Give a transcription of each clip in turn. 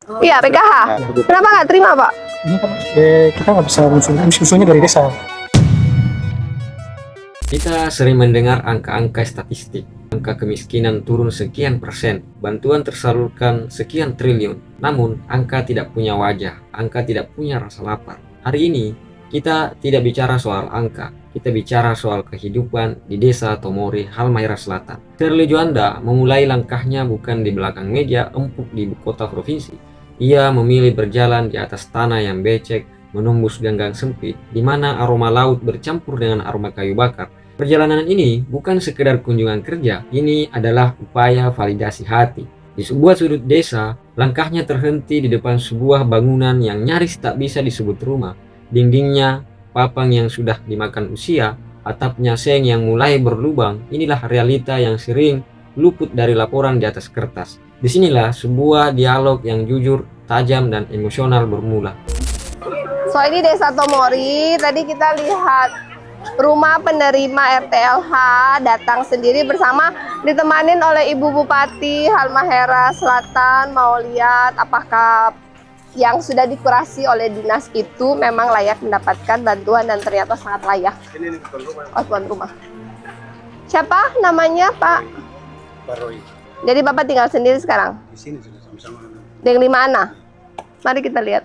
Iya, PKH. Kenapa nggak terima, Pak? Ini kan kita nggak bisa usulnya dari desa. Kita sering mendengar angka-angka statistik. Angka kemiskinan turun sekian persen, bantuan tersalurkan sekian triliun. Namun, angka tidak punya wajah, angka tidak punya rasa lapar. Hari ini, kita tidak bicara soal angka, kita bicara soal kehidupan di desa Tomori, Halmahera Selatan. Shirley Juanda memulai langkahnya bukan di belakang meja empuk di ibu kota provinsi. Ia memilih berjalan di atas tanah yang becek, menembus ganggang sempit, di mana aroma laut bercampur dengan aroma kayu bakar. Perjalanan ini bukan sekedar kunjungan kerja, ini adalah upaya validasi hati. Di sebuah sudut desa, langkahnya terhenti di depan sebuah bangunan yang nyaris tak bisa disebut rumah. Dindingnya papang yang sudah dimakan usia, atapnya seng yang mulai berlubang. Inilah realita yang sering luput dari laporan di atas kertas. Disinilah sebuah dialog yang jujur, tajam, dan emosional bermula. So, ini Desa Tomori. Tadi kita lihat rumah penerima RTLH datang sendiri bersama, ditemanin oleh Ibu Bupati Halmahera Selatan. Mau lihat apakah yang sudah dikurasi oleh dinas itu memang layak mendapatkan bantuan, dan ternyata sangat layak. Oh, tuan rumah. Siapa namanya, Pak? Pak Roy. Jadi Bapak tinggal sendiri sekarang? Di sini sudah sama-sama. Dengan 5 anak. Mari kita lihat.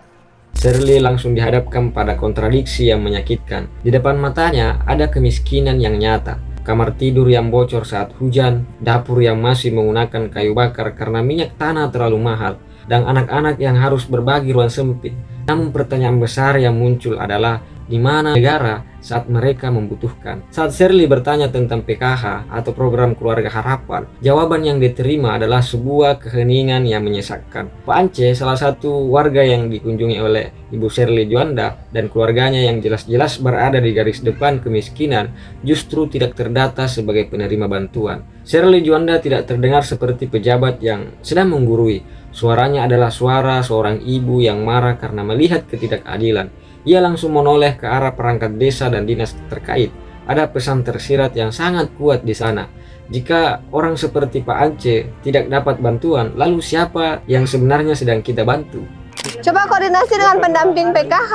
Shirley langsung dihadapkan pada kontradiksi yang menyakitkan. Di depan matanya ada kemiskinan yang nyata. Kamar tidur yang bocor saat hujan, dapur yang masih menggunakan kayu bakar karena minyak tanah terlalu mahal, dan anak-anak yang harus berbagi ruang sempit. Namun pertanyaan besar yang muncul adalah, di mana negara saat mereka membutuhkan? Saat Shirley bertanya tentang PKH atau program keluarga harapan, jawaban yang diterima adalah sebuah keheningan yang menyesakkan. Pak Ance, salah satu warga yang dikunjungi oleh Ibu Shirley Juanda dan keluarganya yang jelas-jelas berada di garis depan kemiskinan, justru tidak terdata sebagai penerima bantuan. Shirley Juanda tidak terdengar seperti pejabat yang sedang menggurui. Suaranya adalah suara seorang ibu yang marah karena melihat ketidakadilan. Ia langsung menoleh ke arah perangkat desa dan dinas terkait. Ada pesan tersirat yang sangat kuat di sana. Jika orang seperti Pak Ance tidak dapat bantuan, lalu siapa yang sebenarnya sedang kita bantu? Coba koordinasi dengan pendamping PKH.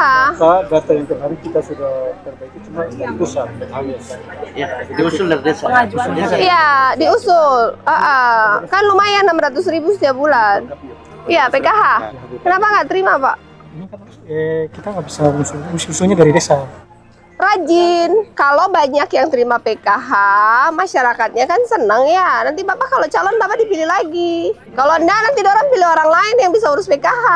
Data yang terbaru kita sudah perbaiki, cuma dari pusat. Ya, diusul dari desa. Iya, diusul. Kan lumayan 600.000 setiap bulan. Iya, PKH. Kenapa nggak terima, Pak? Ini kan kita nggak bisa usulnya dari desa. Rajin. Kalau banyak yang terima PKH, masyarakatnya kan senang ya. Nanti Bapak kalau calon Bapak dipilih lagi. Kalau enggak, nanti orang pilih orang lain yang bisa urus PKH.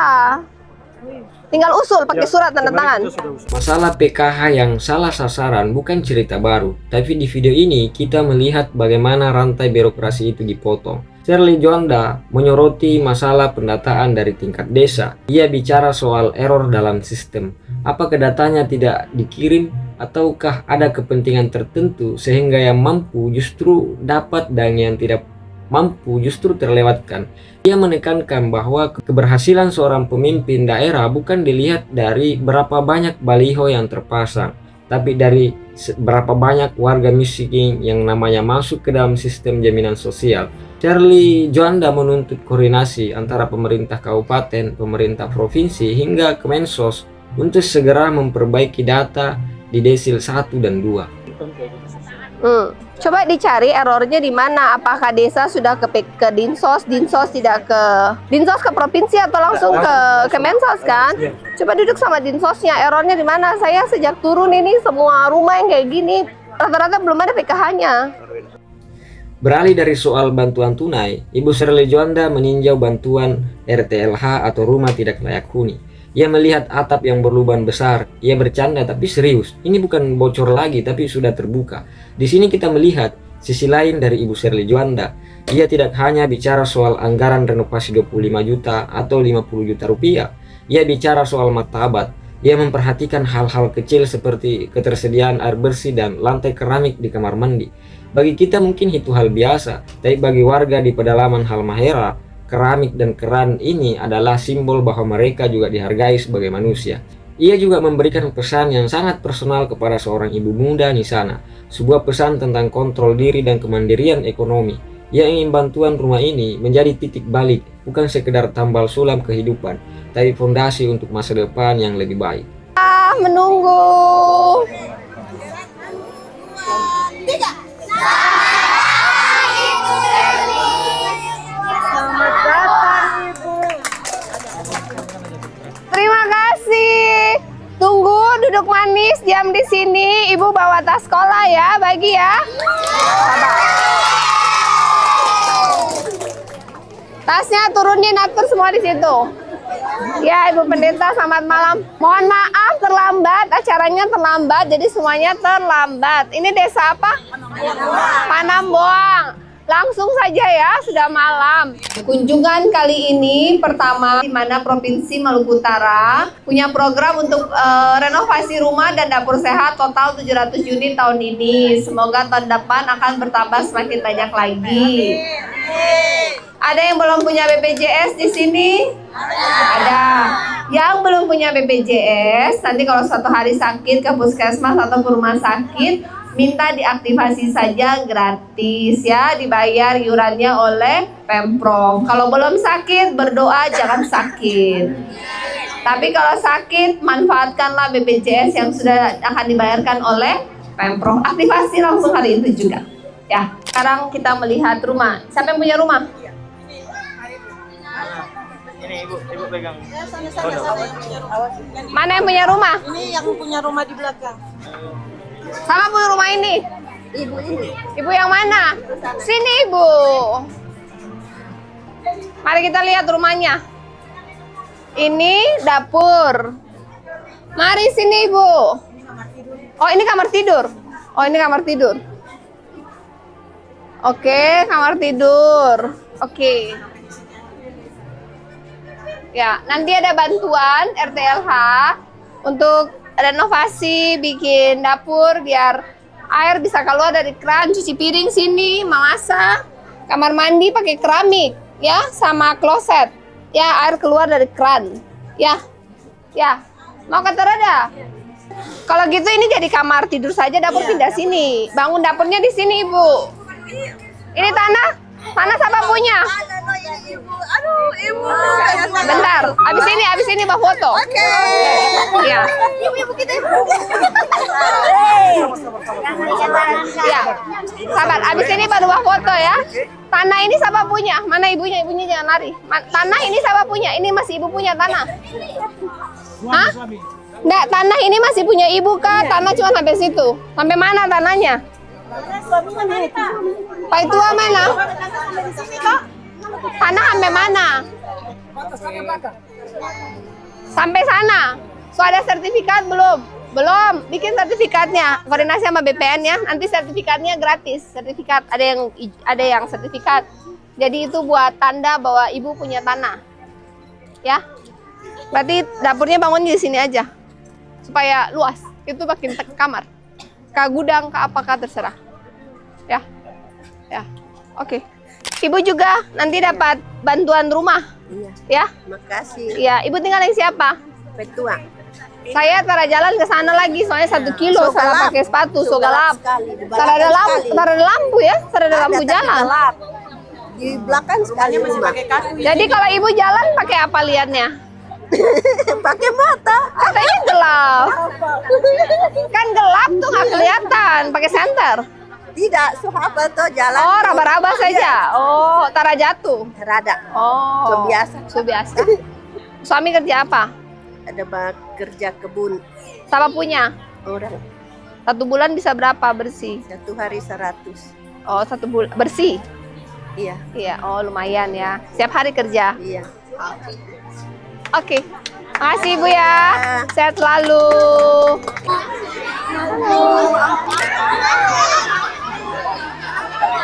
Tinggal usul pakai surat tanda tangan. Masalah PKH yang salah sasaran bukan cerita baru, tapi di video ini kita melihat bagaimana rantai birokrasi itu dipotong. Shirley Juanda menyoroti masalah pendataan dari tingkat desa. Ia bicara soal error dalam sistem. Apakah datanya tidak dikirim, ataukah ada kepentingan tertentu sehingga yang mampu justru dapat dan yang tidak mampu justru terlewatkan. Ia menekankan bahwa keberhasilan seorang pemimpin daerah bukan dilihat dari berapa banyak baliho yang terpasang, tapi dari berapa banyak warga miskin yang namanya masuk ke dalam sistem jaminan sosial. Shirley Juanda menuntut koordinasi antara pemerintah kabupaten, pemerintah provinsi, hingga Kemensos untuk segera memperbaiki data di Desil 1 dan 2. Coba dicari errornya di mana. Apakah desa sudah ke Dinsos, Dinsos tidak ke Dinsos ke provinsi atau langsung ke Kemensos kan? Coba duduk sama Dinsosnya, errornya di mana? Saya sejak turun ini semua rumah yang kayak gini rata-rata belum ada PKH-nya. Beralih dari soal bantuan tunai, Ibu Shirley Juanda meninjau bantuan RTLH atau rumah tidak layak huni. Ia melihat atap yang berlubang besar. Ia bercanda tapi serius. Ini bukan bocor lagi tapi sudah terbuka. Di sini kita melihat sisi lain dari Ibu Shirley Juanda. Ia tidak hanya bicara soal anggaran renovasi 25 juta atau 50 juta rupiah. Ia bicara soal martabat. Ia memperhatikan hal-hal kecil seperti ketersediaan air bersih dan lantai keramik di kamar mandi. Bagi kita mungkin itu hal biasa, tapi bagi warga di pedalaman Halmahera, keramik dan keran ini adalah simbol bahwa mereka juga dihargai sebagai manusia. Ia juga memberikan pesan yang sangat personal kepada seorang ibu muda di sana, sebuah pesan tentang kontrol diri dan kemandirian ekonomi. Ia ingin bantuan rumah ini menjadi titik balik, bukan sekedar tambal sulam kehidupan, tapi fondasi untuk masa depan yang lebih baik. Menunggu. Terima kasih. Tunggu, duduk manis, diam di sini. Ibu bawa tas sekolah ya, bagi ya. Sabar. Tasnya turunin, atur semua di situ. Ya, Ibu Pendeta, selamat malam. Mohon maaf terlambat, acaranya terlambat, jadi semuanya terlambat. Ini desa apa? Panamboang. Langsung saja ya, sudah malam. Kunjungan kali ini pertama di mana Provinsi Maluku Utara punya program untuk renovasi rumah dan dapur sehat total 700 unit tahun ini. Semoga tahun depan akan bertambah semakin banyak lagi. Ada yang belum punya BPJS di sini? Ada. Yang belum punya BPJS, nanti kalau suatu hari sakit ke puskesmas atau ke rumah sakit, minta diaktifasi saja gratis ya, dibayar iurannya oleh Pemprov. Kalau belum sakit, berdoa jangan sakit. Tapi kalau sakit, manfaatkanlah BPJS yang sudah akan dibayarkan oleh Pemprov. Aktifasi langsung hari itu juga. Ya, sekarang kita melihat rumah. Siapa yang punya rumah? Ini ibu pegang. Mana yang punya rumah? Ini yang punya rumah di belakang. Sama punya rumah ini? Ibu ini. Ibu yang mana? Sini Ibu. Mari kita lihat rumahnya. Ini dapur. Mari sini Ibu. Oh ini kamar tidur. Oh ini kamar tidur. Oke, kamar tidur. Oke. Ya, nanti ada bantuan RTLH untuk renovasi, bikin dapur biar air bisa keluar dari keran, cuci piring sini, memasak, kamar mandi pakai keramik, ya, sama kloset, ya, air keluar dari keran, ya, mau ke Terada? Kalau gitu ini jadi kamar tidur saja, dapur pindah sini, bangun dapurnya di sini Ibu. Ini tanah siapa punya? Aduh, ibu. Bentar, abis ini bawa foto. Oke. Ya. Ibu kita. Ya, sabar. Abis ini baru bawa foto ya. Tanah ini siapa punya? Mana ibunya? Ibunya jangan lari. Tanah ini siapa punya? Ini masih ibu punya tanah. Hah? Enggak, tanah ini masih punya ibu kah? Tanah cuma sampai situ. Sampai mana tanahnya? Pak Tua mana? Tanah sampai mana? Sampai sana. So ada sertifikat belum? Belum. Bikin sertifikatnya. Koordinasi sama BPN ya. Nanti sertifikatnya gratis. Sertifikat ada yang sertifikat. Jadi itu buat tanda bahwa ibu punya tanah. Ya. Berarti dapurnya bangun di sini aja. Supaya luas. Itu makin kamar. Ke gudang, ke apakah terserah. Ya. Ya. Oke. Ibu juga nanti dapat bantuan rumah. Iya. Ya. Makasih. Ya, Ibu tinggal yang siapa? Petua. Saya tara jalan ke sana lagi soalnya 1 kilo So salah gelap. pakai sepatu, so So gelap gelap. sekali. Tara ada lampu, Sekali. tara ada lampu ya, tara ada lampu tapi jalan. gelap. Di belakang sekali rumah. Jadi kalau Ibu jalan pakai apa lihatnya? Pakai mata. Katanya gelap. Kan gelap tuh nggak kelihatan, pakai senter. Tidak, sahabat tuh jalan. Oh, raba-raba saja. Oh, tara jatuh. Rada. Oh. So biasa. So biasa. Suami kerja apa? Ada kerja kebun Siapa punya? orang. 1 bulan bisa berapa bersih? 1 hari 100. Oh, 1 bulan bersih. Iya, Iya, oh lumayan ya. Setiap hari kerja. iya. Oke. Makasih Ibu ya. Sehat selalu.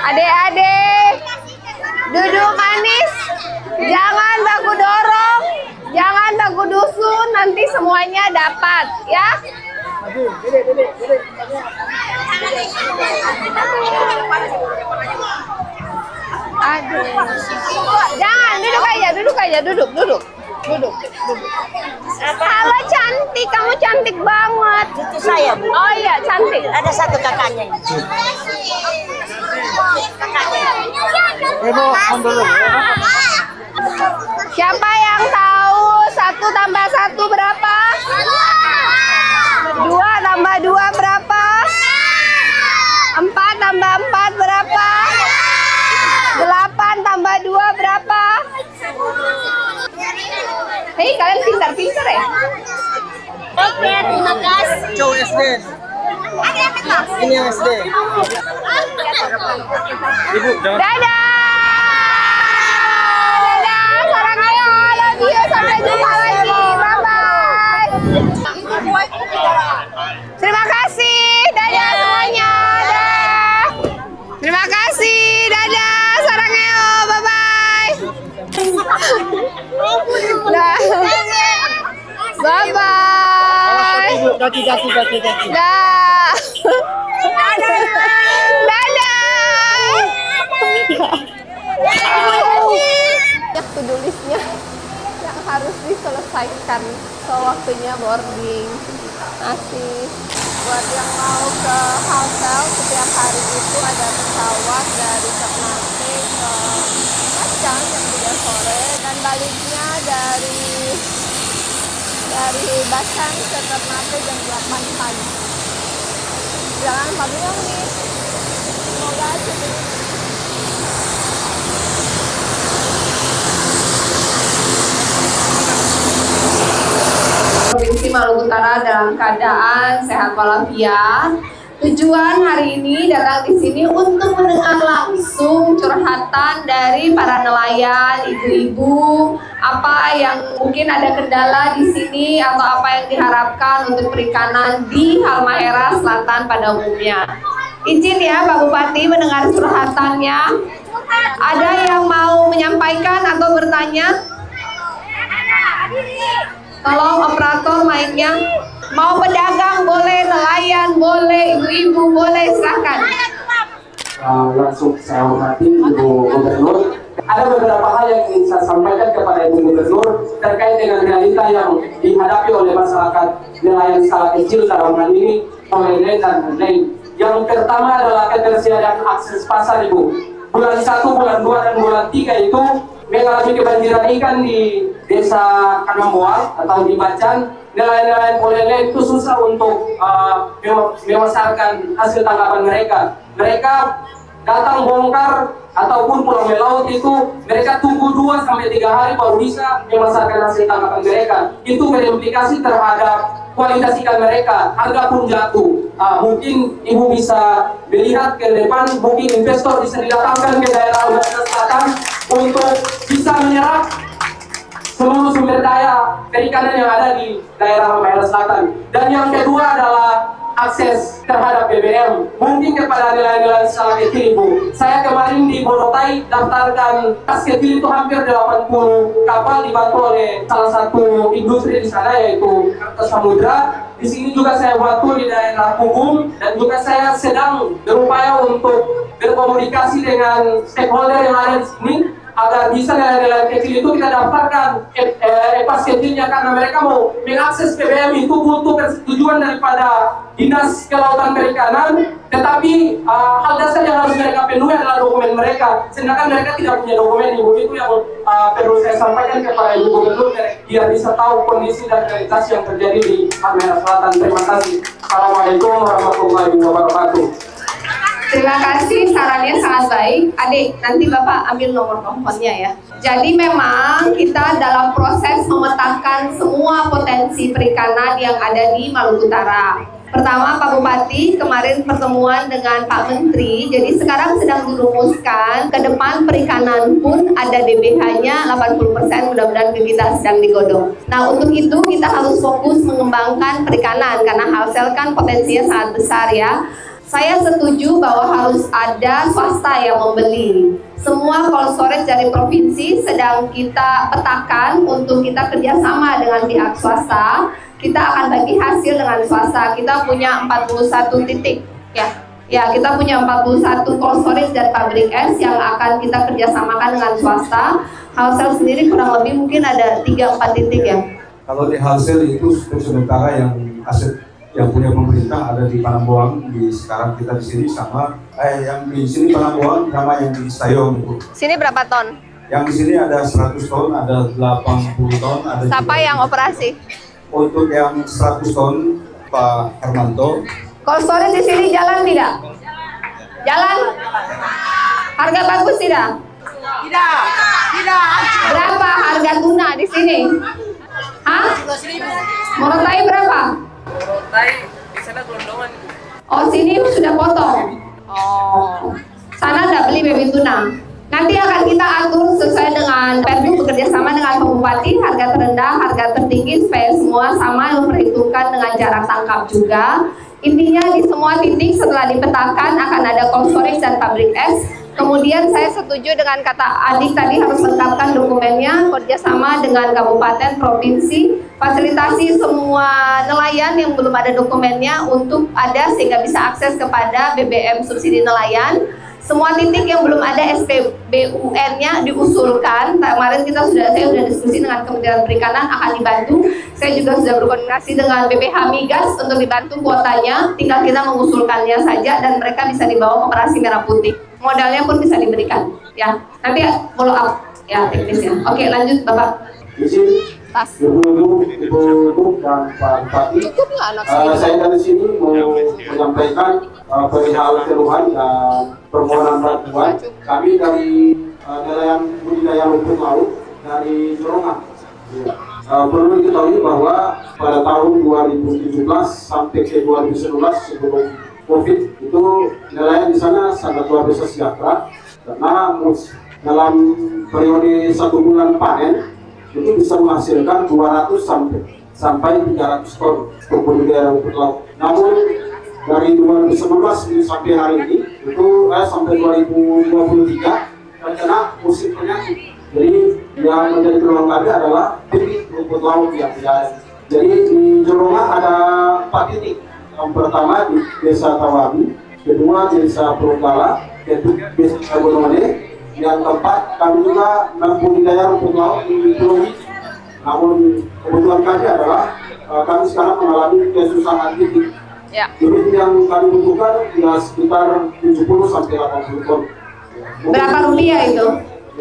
Adik-adik, duduk manis. Jangan baku dorong. Jangan baku dusun. Nanti semuanya dapat ya. Aduh. Jangan, duduk aja, duduk. Halo cantik, kamu cantik banget. Cucu saya, Bu. Oh iya, cantik. Ada 1 kakaknya ini. Ibu, mundur dulu. Siapa yang tahu 1 tambah 1 berapa? 2 tambah 2 berapa? 4 tambah 4 berapa? 8 tambah 2 berapa? Hei, kalian pintar-pintar ya? Oke, terima kasih. Cow SD. Ini yang SD. Ibu, jangan. Dadah! Dadah! Sarang ayo, love you. Sampai jumpa lagi. Bye-bye. Terima kasih. Dadah semuanya. Dadah. Terima kasih. Dadah. Sarang ayo. Bye-bye. Dah. Bye-bye. Kaki. Dah. Dadah. To-do listnya yang harus diselesaikan. So waktunya boarding. Masih buat yang mau ke hotel setiap hari itu ada pesawat dari Ternate ke Kacang jam 3 sore dan baliknya dari Bacan ke Ternate jam 8 pagi. Jangan bingung nih. Semoga cukup. Provinsi Maluku Utara dalam keadaan sehat walafiat. Tujuan hari ini datang di sini untuk mendengar langsung curhatan dari para nelayan, ibu-ibu, apa yang mungkin ada kendala di sini atau apa yang diharapkan untuk perikanan di Halmahera Selatan pada umumnya. Izin ya Pak Bupati mendengar curhatannya. Ada yang mau menyampaikan atau bertanya? Tolong operator mic-nya. Mau pedagang boleh, nelayan boleh, ibu-ibu boleh, silakan. Langsung saya hormati Ibu Gubernur. Ada beberapa hal yang ingin saya sampaikan kepada Ibu Gubernur terkait dengan realita yang dihadapi oleh masyarakat nelayan skala kecil dalam hal ini, OND dan lain. Yang pertama adalah ketersediaan akses pasar, Ibu. Bulan 1, bulan 2, dan bulan 3 itu mengalami kebanjiran ikan di Desa Kanamboal atau di Bacan. Nelayan-nelayan polele itu susah untuk memasarkan hasil tangkapan mereka. Mereka datang bongkar ataupun pulang melaut itu mereka tunggu 2-3 hari baru bisa memasarkan hasil tangkapan mereka. Itu berimplikasi terhadap kualitas ikan mereka, harga pun jatuh. Mungkin Ibu bisa melihat ke depan, mungkin investor bisa didatangkan ke daerah Halmahera Selatan untuk bisa menyerap seluruh sumber daya perikanan yang ada di daerah Halmahera Selatan. Dan yang kedua adalah akses terhadap BBM. Mungkin kepada nelayan-nelayan skala kecil, Ibu. Saya kemarin di Bodotai daftarkan tas kecil itu hampir 80 kapal dibantu oleh salah satu industri di sana yaitu Karta Samudra. Di sini juga saya bantu di daerah Punggung dan juga saya sedang berupaya untuk berkomunikasi dengan stakeholder yang ada di sini agar bisa nelayan-nelayan kecil itu kita daftarkan pas kecilnya karena mereka mau mengakses BBM itu butuh persetujuan daripada Dinas Kelautan Perikanan, tetapi hal dasar yang harus mereka penuhi adalah dokumen mereka, sedangkan mereka tidak punya dokumen. Ibu itu yang perlu saya sampaikan kepada Ibu Gubernur biar bisa tahu kondisi dan realitas yang terjadi di Halmahera Selatan. Terima kasih. Assalamualaikum warahmatullahi wabarakatuh. Terima kasih, sarannya sangat baik. Adik, nanti Bapak ambil nomor teleponnya ya. Jadi memang kita dalam proses memetakan semua potensi perikanan yang ada di Maluku Utara. Pertama, Pak Bupati kemarin pertemuan dengan Pak Menteri, jadi sekarang sedang dirumuskan ke depan perikanan pun ada DBH-nya 80%, mudah-mudahan kita sedang digodong. Nah, untuk itu kita harus fokus mengembangkan perikanan karena Halsel kan potensinya sangat besar ya. Saya setuju bahwa harus ada swasta yang membeli. Semua cold storage dari provinsi sedang kita petakan untuk kita kerjasama dengan pihak swasta. Kita akan bagi hasil dengan swasta. Kita punya 41 titik ya kita punya 41 cold storage dari pabrik es yang akan kita kerjasamakan dengan swasta. Halsel sendiri kurang lebih mungkin ada 3-4 titik ya. Kalau di Halsel itu untuk sementara yang aset yang punya pemerintah ada di Panamboang, di sekarang kita di sini sama yang di sini Panamboang sama yang di Sayong itu. Sini berapa ton? Yang di sini ada 100 ton, ada 80 ton, ada Siapa juga yang operasi? untuk yang 100 ton Pak Hermanto. Cold storage di sini jalan tidak? Jalan? Harga bagus tidak? Tidak. Berapa harga tuna di sini? Hah? Morotai berapa? Di sana gelondongan. Oh, sini sudah potong. Oh, sana nggak beli baby tuna. Nanti akan kita atur sesuai dengan Perdu bekerja sama dengan Pak Bupati, harga terendah, harga tertinggi supaya semua sama memperhitungkan dengan jarak tangkap juga. Intinya di semua titik setelah dipetakan akan ada cold storage dan pabrik es. Kemudian saya setuju dengan kata Adik tadi harus lengkapkan dokumennya, kerjasama dengan kabupaten, provinsi, fasilitasi semua nelayan yang belum ada dokumennya untuk ada sehingga bisa akses kepada BBM subsidi nelayan. Semua titik yang belum ada SPBUN-nya diusulkan. Kemarin saya sudah diskusi dengan Kementerian Perikanan akan dibantu. Saya juga sudah berkoordinasi dengan BPH Migas untuk dibantu kuotanya. Tinggal kita mengusulkannya saja dan mereka bisa dibawa ke Operasi Merah Putih. Modalnya pun bisa diberikan. Ya, nanti follow up ya teknisnya. Oke, lanjut Bapak. Izin Tas. Ibu dan Pak Bupati. Cukup nggak anak saya? Saya dari sini mau menyampaikan perihal keluhan dan permohonan bantuan. Kami dari nelayan budidaya rumput laut dari Jorongan. Perlu diketahui bahwa pada tahun 2017 sampai ke 2019 sebelum COVID itu nelayan di sana sangat luar biasa sejahtera karena dalam periode 1 bulan panen itu bisa menghasilkan 200 sampai 300 ton untuk budidaya rumput laut. Namun dari 2019 sampai hari ini itu sampai 2023 terkena musim penyakit. Jadi yang menjadi keluhan kami adalah bibit rumput laut yang tidak. Jadi di Jorongan ada 4 titik. Yang pertama di Desa Tawabi, kedua di Desa Purugala, ketiga di Desa Gunungane, yang keempat kami juga membudidaya rumput laut di Pulau Widi. Namun kebutuhan kami adalah kami sekarang mengalami kesusahan titik. Ya. Bibit yang kami butuhkan ya sekitar 70 sampai 80 ton. Berapa rupiah itu?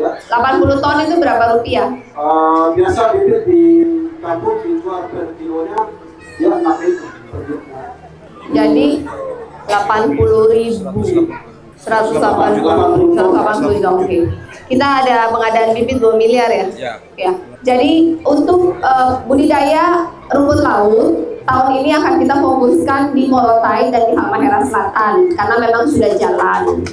Ya. 80 ton itu berapa rupiah? Biasa bibit di kampung dijual per kilonya ya 6.000 per kilo. Jadi 80.000. 180 oke. Kita ada pengadaan bibit 2 miliar ya? Ya. Jadi untuk budidaya rumput laut tahun ini akan kita fokuskan di Morotai dan di Halmahera Selatan karena memang sudah jalan.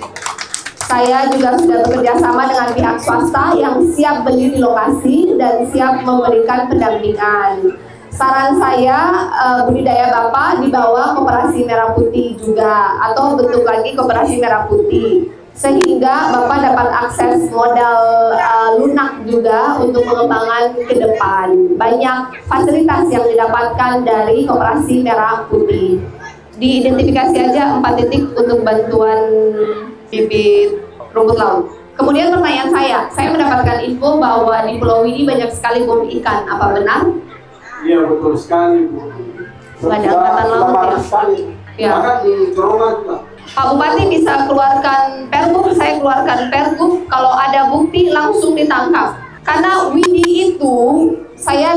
Saya juga sudah bekerja sama dengan pihak swasta yang siap beli di lokasi dan siap memberikan pendampingan. Saran saya budidaya Bapak dibawa Koperasi Merah Putih juga atau bentuk lagi Koperasi Merah Putih sehingga Bapak dapat akses modal lunak juga untuk pengembangan ke depan. Banyak fasilitas yang didapatkan dari Koperasi Merah Putih. Diidentifikasi aja 4 titik untuk bantuan bibit rumput laut. Kemudian pertanyaan saya mendapatkan info bahwa di Pulau Widi banyak sekali bom ikan. Apa benar? Iya betul sekali Bu. Ada angkatan laut ya? Ya. Bahkan di Jorongan juga. Pak Bupati bisa keluarkan pergub, saya keluarkan pergub. Kalau ada bukti langsung ditangkap. Karena Widi itu saya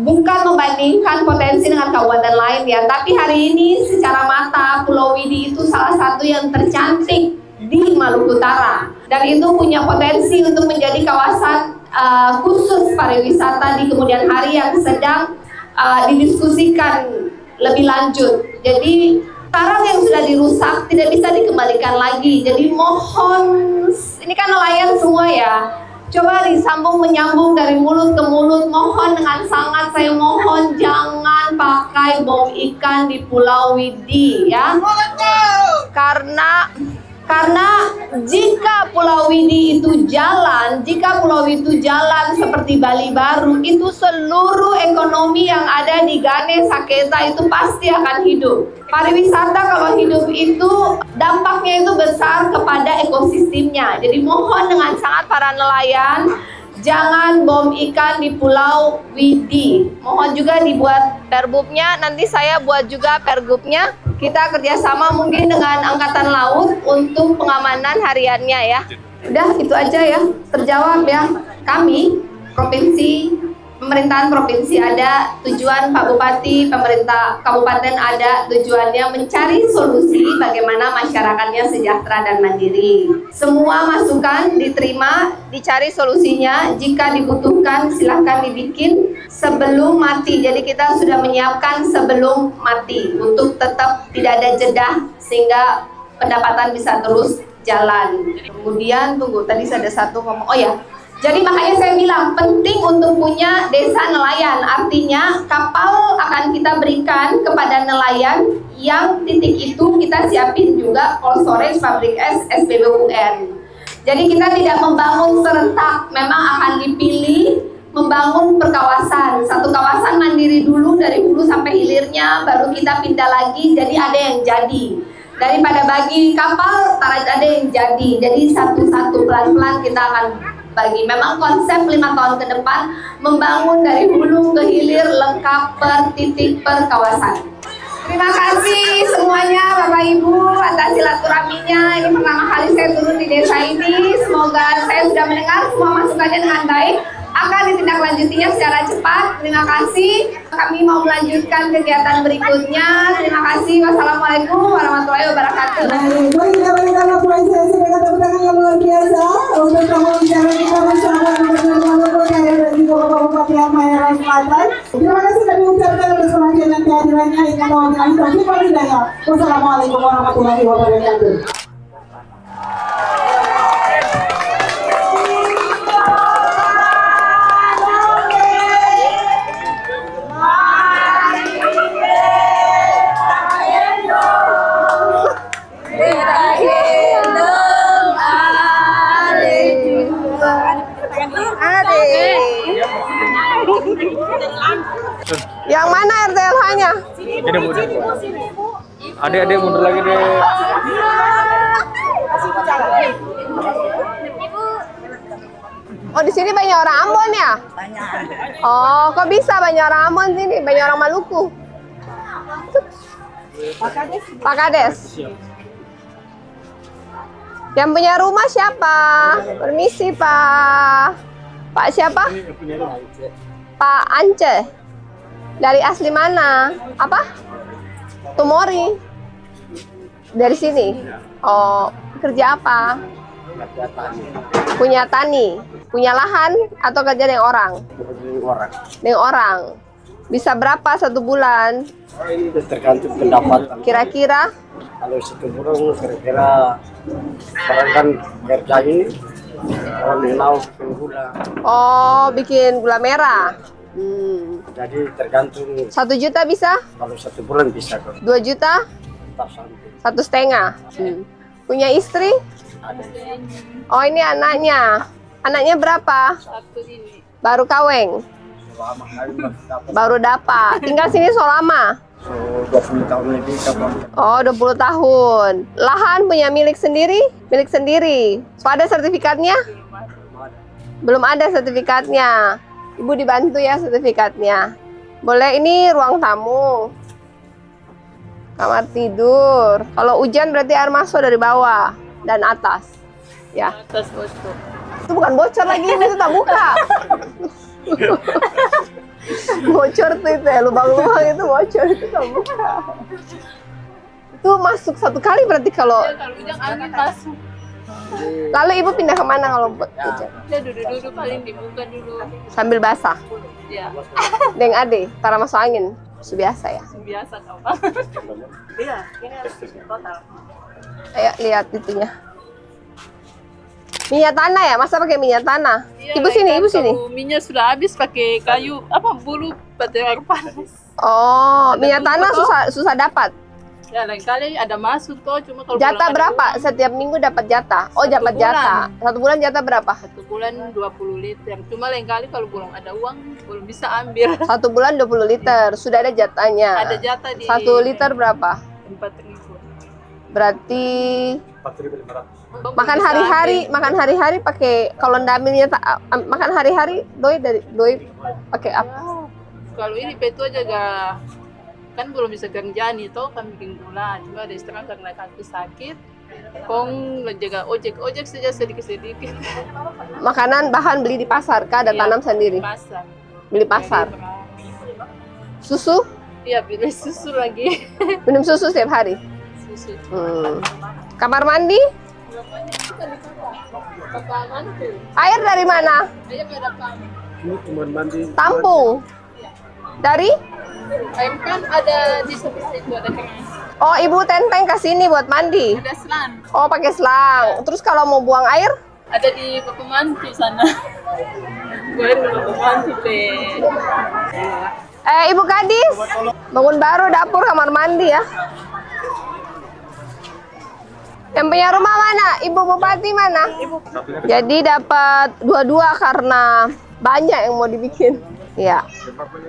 bukan membandingkan potensi dengan kabupaten lain ya, tapi hari ini secara mata Pulau Widi itu salah satu yang tercantik di Maluku Utara dan itu punya potensi untuk menjadi kawasan khusus pariwisata di kemudian hari yang sedang didiskusikan lebih lanjut. Jadi karang yang sudah dirusak tidak bisa dikembalikan lagi. Jadi mohon, ini kan nelayan semua ya, coba disambung menyambung dari mulut ke mulut. Mohon dengan sangat saya mohon jangan pakai bom ikan di Pulau Widi ya. Karena jika Pulau Widi itu jalan, seperti Bali Baru, itu seluruh ekonomi yang ada di Gane, Saketa itu pasti akan hidup. Pariwisata kalau hidup itu dampaknya itu besar kepada ekosistemnya. Jadi mohon dengan sangat para nelayan, Jangan bom ikan di Pulau Widi. Mohon juga dibuat perbubnya. Nanti saya buat juga perbubnya. Kita kerjasama mungkin dengan Angkatan Laut untuk pengamanan hariannya ya. Udah itu aja ya. Terjawab ya. Kami provinsi, pemerintahan provinsi ada tujuan, Pak Bupati, pemerintah kabupaten ada tujuannya mencari solusi bagaimana masyarakatnya sejahtera dan mandiri. Semua masukan diterima, dicari solusinya. Jika dibutuhkan silahkan dibikin sebelum mati. Jadi kita sudah menyiapkan sebelum mati untuk tetap tidak ada jeda sehingga pendapatan bisa terus jalan. Kemudian tunggu, tadi ada satu ngomong, oh ya. Jadi makanya saya bilang penting untuk punya desa nelayan. Artinya kapal akan kita berikan kepada nelayan yang titik itu kita siapin juga cold storage, pabrik es, SPBUN. Jadi kita tidak membangun serentak, memang akan dipilih membangun perkawasan. Satu kawasan mandiri dulu dari hulu sampai hilirnya, baru kita pindah lagi jadi ada yang jadi. Daripada bagi kapal, ada yang jadi. Jadi satu-satu pelan-pelan kita akan bagi. Memang konsep 5 tahun ke depan membangun dari hulu ke hilir lengkap per titik per kawasan. Terima kasih semuanya Bapak Ibu atas silaturahminya. Ini pertama kali saya turun di desa ini. Semoga saya sudah mendengar semua masukannya dengan baik. Akan ditindaklanjutinya secara cepat. Terima kasih. Kami mau melanjutkan kegiatan berikutnya. Terima kasih. Wassalamualaikum warahmatullahi wabarakatuh. Baik, kita berikan apresiasi dengan tepuk tangan yang luar biasa untuk kamu bicara kita bersama dari Bapak Bupati Halmahera Selatan. Terima kasih kami ucapkan untuk selanjutnya kehadirannya yang mewakili Taufik Hidayah. Wassalamualaikum warahmatullahi wabarakatuh. Yang mana RTLH-nya? Adik-adik mundur lagi deh. Oh, di sini banyak orang Ambon ya? Banyak. Oh, kok bisa banyak orang Ambon sini? Banyak orang Maluku. Pak Kades. Yang punya rumah siapa? Permisi, Pak. Pak siapa? Pak Ance. Dari asli mana? Apa? Tumori. Dari sini. Oh, kerja apa? Punya tani. Punya lahan atau kerja dengan orang? Dengan orang. Bisa berapa satu bulan? Tergantung pendapatan. Kira-kira? Kalau satu bulan kira-kira barangkan kerja ini melau bikin gula. Oh, bikin gula merah. Jadi tergantung. 1 juta bisa? Kalau satu bulan bisa kok. 2 juta? Tak sampai. 1,5. Punya istri? Ada. Oh, ini anaknya. Anaknya berapa? Baru kaweng? Selama kali dapat. Baru dapat. Tinggal sini selama? 20 tahun lebih kapan? Oh, 20 tahun. Lahan punya milik sendiri? Milik sendiri. So, ada sertifikatnya? Belum ada sertifikatnya. Ibu dibantu ya sertifikatnya. Boleh, ini ruang tamu. Kamar tidur. Kalau hujan berarti air masuk dari bawah dan atas. Ya. Atas bocor. Itu bukan bocor lagi, itu tak buka. Bocor tuh itu ya, lubang-lubang itu bocor, itu tak buka. Itu masuk 1 kali berarti kalau. Ya, kalau hujan angin masuk. Lalu ibu pindah kemana kalau buat hujan? Ya duduk-duduk paling dibuka dulu. Sambil basah. Ya, Deng ade, karena masuk angin. Biasa ya. biasa kau. Iya, ini harus total. Ayo lihat itunya. Minyak tanah ya? Masa pakai minyak tanah? Iya, Ibu sini, ibu sini. Minyak sudah habis pakai kayu apa bulu pakai air panas. Oh, Ada minyak tanah bulu toh? susah dapat. Ya lain kali ada masuk toh, cuma kalau Jatah bulan ada berapa? uang, Setiap minggu dapat jatah. Oh, 1 dapat bulan. jatah. 1 bulan jatah berapa? 1 bulan 20 liter. Cuma lain kali kalau belum ada uang belum bisa ambil. 1 bulan 20 liter. Sudah ada jatahnya. Ada jatah di 1 liter berapa? 4.000. Berarti 4.500. Makan hari-hari pakai kalau ndamilnya makan hari-hari doi pakai apa? Kalau ini petua juga kan belum bisa kerja nih toh kan bikin gula, cuma ada setengah karena kaki sakit. Kong jaga ojek saja sedikit. Makanan bahan beli di pasar kah? Ada Iya, tanam sendiri? Pasar. Beli pasar. Susu? Iya, beli susu lagi. Minum susu setiap hari? Susu. Kamar mandi? Air dari mana? Ini cuma mandi. Tampung? Dari? Air kan ada di sebelah itu ada keran. Oh, ibu tenteng ke sini buat mandi? Ada selang. Oh, pakai selang. Terus kalau mau buang air? Ada di Bapak Mantu sana. Gue di Bapak Mantu deh. Ibu Kadis, bangun baru dapur kamar mandi ya. Yang punya rumah mana? Ibu Bupati mana? Jadi dapat dua-dua karena banyak yang mau dibikin. Ya.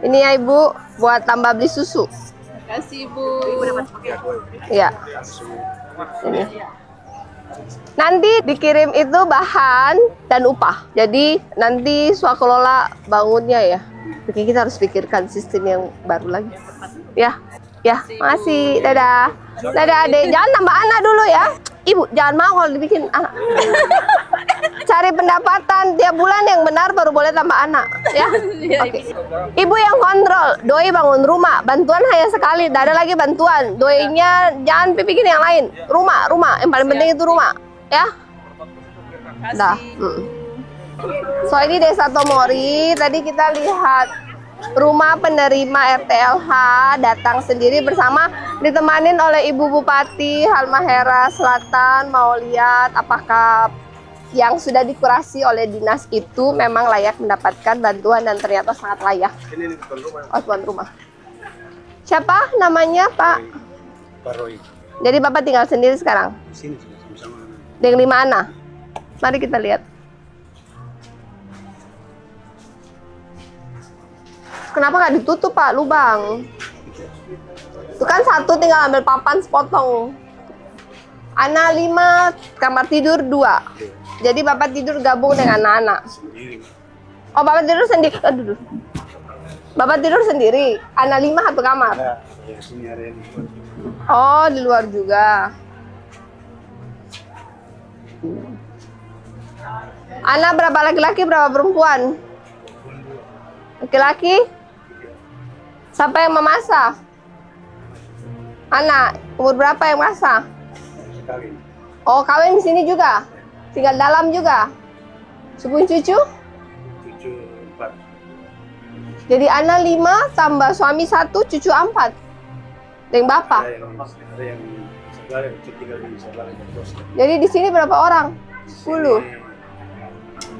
Ini ya Ibu buat tambah beli susu. Kasih Ibu. Ya. Ini. Nanti dikirim itu bahan dan upah. Jadi nanti swakelola bangunnya ya. Oke, kita harus pikirkan sistem yang baru lagi. Ya. Ya, makasih. Dadah. Dadah, Adek. Jangan tambah anak dulu ya. Ibu, jangan mau kalau dibikin anak. Cari pendapatan tiap bulan yang benar baru boleh tambah anak, ya. Oke. Ibu yang kontrol, doi bangun rumah, bantuan hanya sekali, tidak ada lagi bantuan. Doinya jangan bikin yang lain. Rumah, yang paling penting itu rumah, ya. Dah. So ini Desa Tomori. Tadi kita lihat rumah penerima RTLH datang sendiri bersama ditemanin oleh Ibu Bupati Halmahera Selatan. Mau lihat apakah yang sudah dikurasi oleh dinas itu memang layak mendapatkan bantuan dan ternyata sangat layak. Oh, tuan rumah. Siapa namanya Pak? Pak Roy. Jadi Bapak tinggal sendiri sekarang? Di sini sama-sama. Dengan 5 anak. Mari kita lihat. Kenapa nggak ditutup Pak lubang? Itu kan satu tinggal ambil papan sepotong. Anak 5, kamar tidur 2. Jadi Bapak tidur gabung dengan anak-anak. Oh, Bapak tidur sendiri. Aduh. Bapak tidur sendiri. Anak 5 satu kamar. Oh, di luar juga. Anak berapa laki-laki, berapa perempuan? Laki-laki? Siapa yang memasak? Anak, umur berapa yang masak? Oh, kawin di sini juga? Tinggal dalam juga? Sepupu cucu? Cucu 4. Jadi anak 5 tambah suami 1, cucu 4. Dengan bapak? Ada yang sebelah yang tinggal di sebelah yang bos. Jadi di sini berapa orang? 10?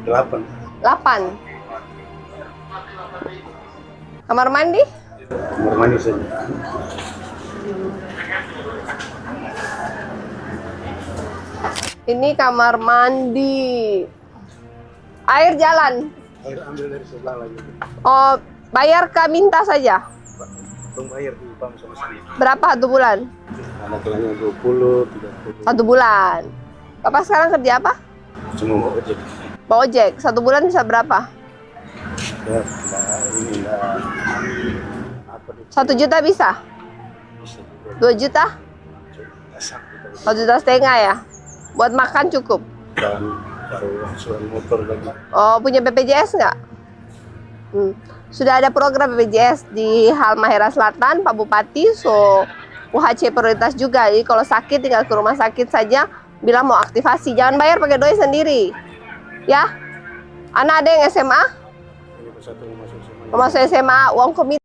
8. 8. Kamar mandi? Kamar mandi saja. Ini kamar mandi. Air jalan. Air ambil dari sebelah lagi. Oh, bayar ke minta saja. Tong bayar di bank sama sekali. Berapa 1 bulan? Anak lainnya 20, 30. 1 bulan. Bapak sekarang kerja apa? Cuma mau ojek. Bawa ojek. 1 bulan bisa berapa? Ya, ini enggak. 1 juta bisa? 2 juta? 1,5 juta ya? Buat makan cukup? Dan baru angsuran motor lagi. Oh, punya BPJS nggak? Sudah ada program BPJS di Halmahera Selatan, Pak Bupati. So, UHC prioritas juga. Jadi kalau sakit tinggal ke rumah sakit saja, bilang mau aktivasi. Jangan bayar pakai doi sendiri. Ya? Anak ada yang SMA? Ini satu mau masuk SMA. Mau masuk SMA, uang komite.